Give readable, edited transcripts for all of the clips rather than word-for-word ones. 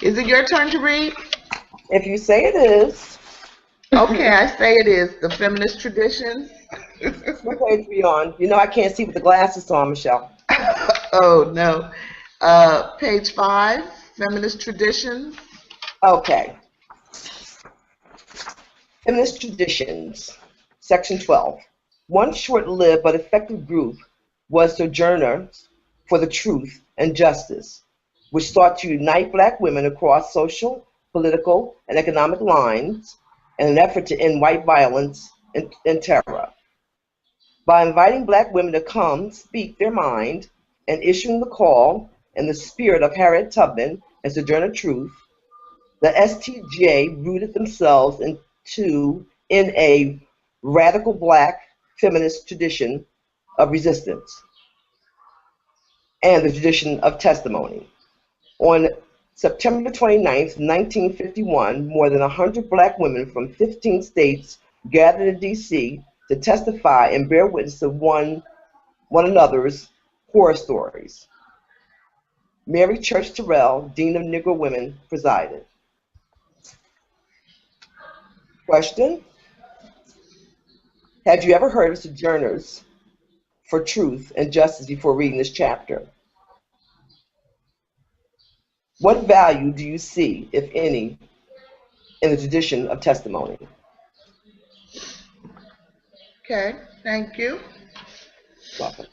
Is it your turn to read? If you say it is. Okay, I say it is. The Feminist Traditions. What page are we on? You know I can't see with the glasses on, Michelle. Oh, no. Page 5, Feminist Traditions. Okay. Feminist Traditions, Section 12. One short-lived but effective group was Sojourners for the Truth and Justice, which sought to unite black women across social, political, and economic lines in an effort to end white violence and terror. By inviting black women to come speak their mind and issuing the call in the spirit of Harriet Tubman and Sojourner Truth, the STJ rooted themselves in a radical black feminist tradition of resistance and the tradition of testimony. On September 29, 1951, more than 100 black women from 15 states gathered in D.C. to testify and bear witness to one another's horror stories. Mary Church Terrell, Dean of Negro Women, presided. Question: have you ever heard of Sojourners for Truth and Justice before reading this chapter? What value do you see, if any, in the tradition of testimony? Okay, thank you. Welcome.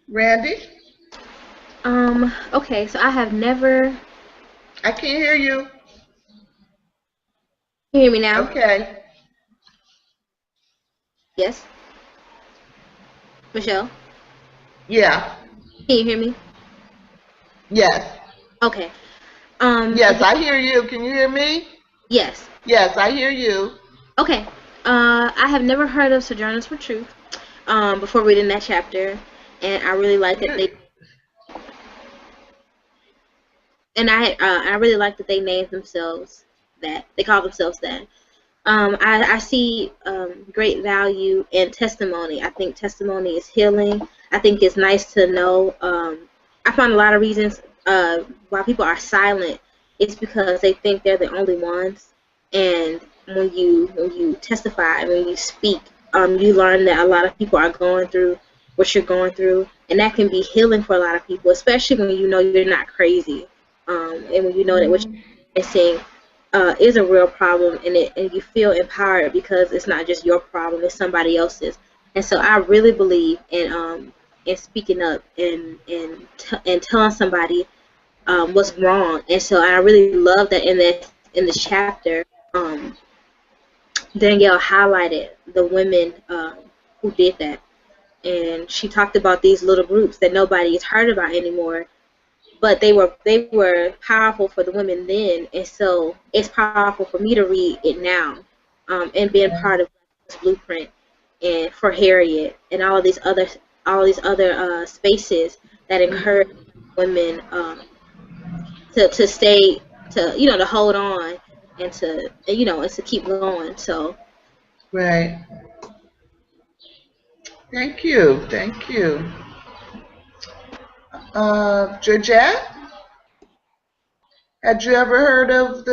Randy? Okay, so I have never... I can't hear you. Can you hear me now? Okay. Yes? Michelle? Yeah. Can you hear me? Yes. Okay. Yes, I hear you. Can you hear me? Yes. Yes, I hear you. Okay. I have never heard of Sojourners for Truth before reading that chapter, and I really like that they... And I really like that they named themselves that. They call themselves that. I see great value in testimony. I think testimony is healing. I think it's nice to know. I find a lot of reasons why people are silent. It's because they think they're the only ones. And when you testify, when you speak, you learn that a lot of people are going through what you're going through, and that can be healing for a lot of people, especially when you know you're not crazy. And when you know that what you're saying is a real problem, and you feel empowered because it's not just your problem, it's somebody else's. And so I really believe in speaking up and telling somebody what's wrong. And so I really love that in this chapter, Danielle highlighted the women who did that, and she talked about these little groups that nobody has heard about anymore. But they were powerful for the women then, and so it's powerful for me to read it now, and being part of this blueprint, and for Harriet and all these other spaces that encourage women to stay, to hold on, and to keep going. So. Right. Thank you. Thank you. Georgette, had you ever heard of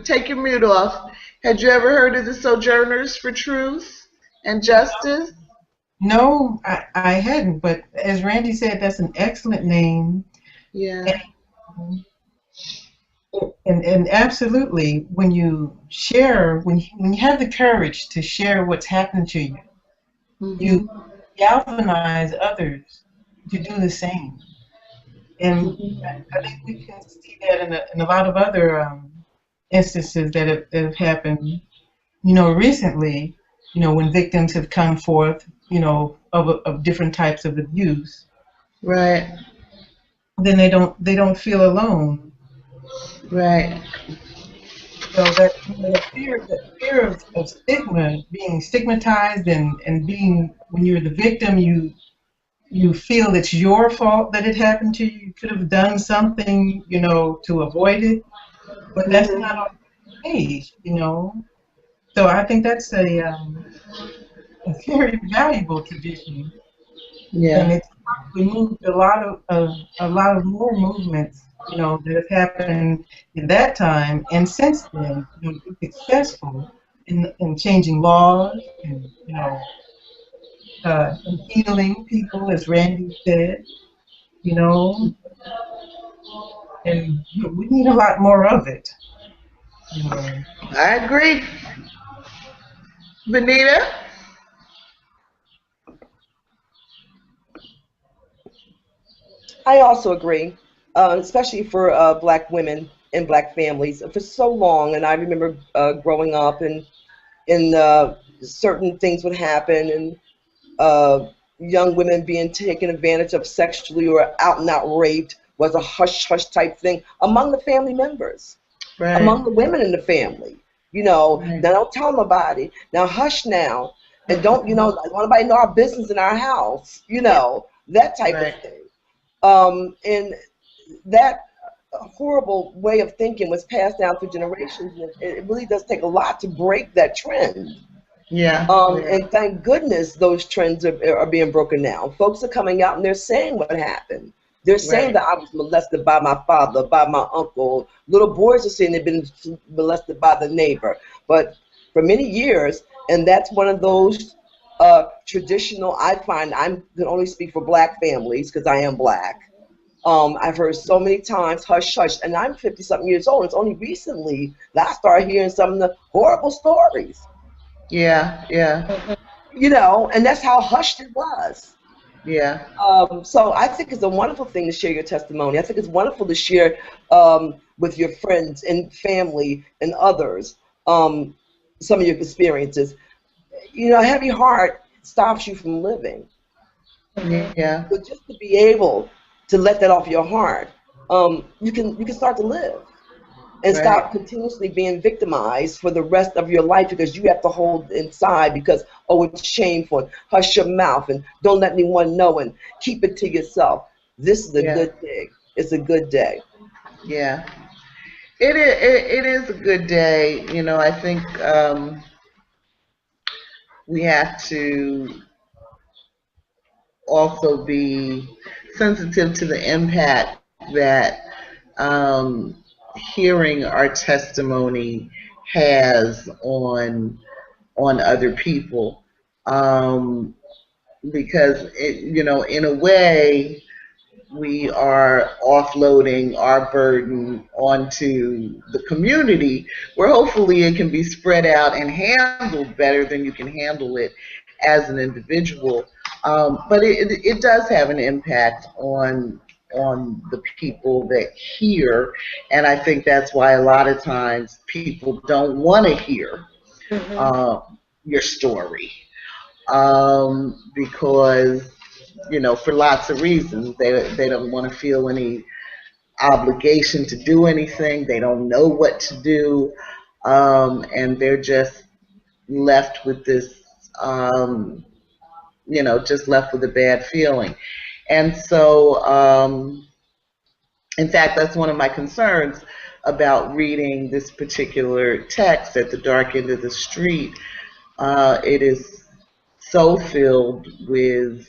take your mute off, had you ever heard of the Sojourners for Truth and Justice? No, I hadn't, but as Randy said, that's an excellent name. Yeah. And absolutely, when you share, when you have the courage to share what's happened to you, you galvanize others to do the same. And I think we can see that in a lot of other instances that have happened, recently, when victims have come forth, of different types of abuse. Right. Then they don't feel alone. Right. So that fear of stigma, being stigmatized, and being, when you're the victim, you feel it's your fault that it happened to you. You could have done something, to avoid it, but that's not okay, So I think that's a very valuable tradition. Yeah. And it's probably moved a lot of more movements that have happened in that time, and since then, to be successful in changing laws and and healing people, as Randy said, you know, and we need a lot more of it. I agree. Benita? I also agree, especially for Black women and Black families for so long. And I remember growing up, and certain things would happen, and young women being taken advantage of sexually or out and out raped was a hush hush type thing among the family members, Right. among the women in the family. Right. Now don't tell nobody. Now hush now, and don't don't nobody know our business in our house. That type of Right. thing. And that horrible way of thinking was passed down through generations. And it really does take a lot to break that trend. Yeah. Yeah. And thank goodness those trends are being broken now. Folks are coming out and they're saying what happened. They're saying Right. that I was molested by my father, by my uncle. Little boys are saying they've been molested by the neighbor. But for many years, and that's one of those traditional, I find, I can only speak for Black families because I am Black. I've heard so many times, hush, hush, and I'm 50-something years old. It's only recently that I started hearing some of the horrible stories. Yeah. Yeah. And that's how hushed it was. Yeah. So I think it's a wonderful thing to share your testimony. I think it's wonderful to share with your friends and family and others some of your experiences. A heavy heart stops you from living. Yeah. But just to be able to let that off your heart, you can start to live and stop Right. continuously being victimized for the rest of your life because you have to hold inside because, oh, it's shameful, and hush your mouth and don't let anyone know and keep it to yourself. This is a Yeah. good day. It's a good day. Yeah. It is a good day. I think we have to also be sensitive to the impact that hearing our testimony has on other people, because in a way we are offloading our burden onto the community, where hopefully it can be spread out and handled better than you can handle it as an individual. But it does have an impact on the people that hear, and I think that's why a lot of times people don't want to hear Mhm. uh, your story, because for lots of reasons. They don't want to feel any obligation to do anything. They don't know what to do, and they're just left with this, just left with a bad feeling. And so, in fact, that's one of my concerns about reading this particular text at the dark end of the street. It is so filled with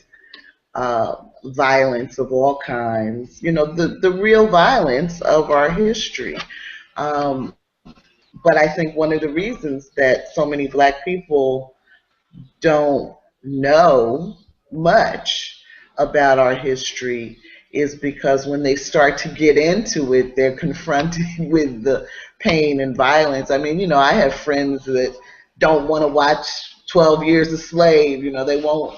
violence of all kinds, the real violence of our history. Um, but I think one of the reasons that so many Black people don't know much about our history is because when they start to get into it, they're confronted with the pain and violence. I mean, I have friends that don't want to watch 12 Years a Slave. They won't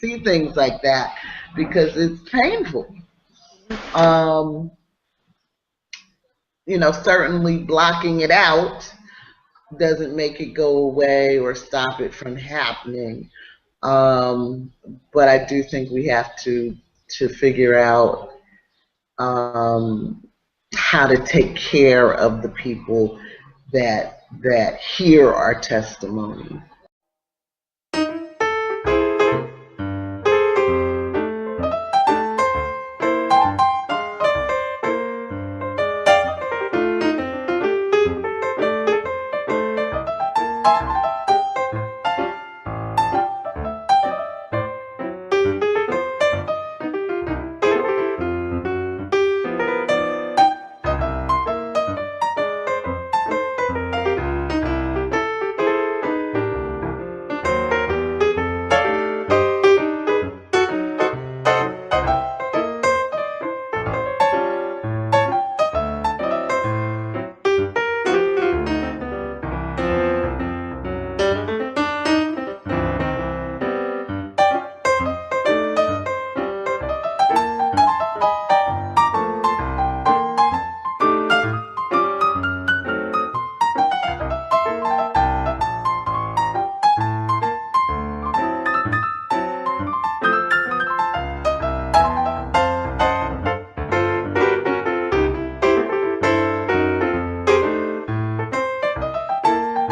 see things like that because it's painful. Um, certainly blocking it out doesn't make it go away or stop it from happening. Um, but I do think we have to figure out um, how to take care of the people that hear our testimony.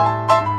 you.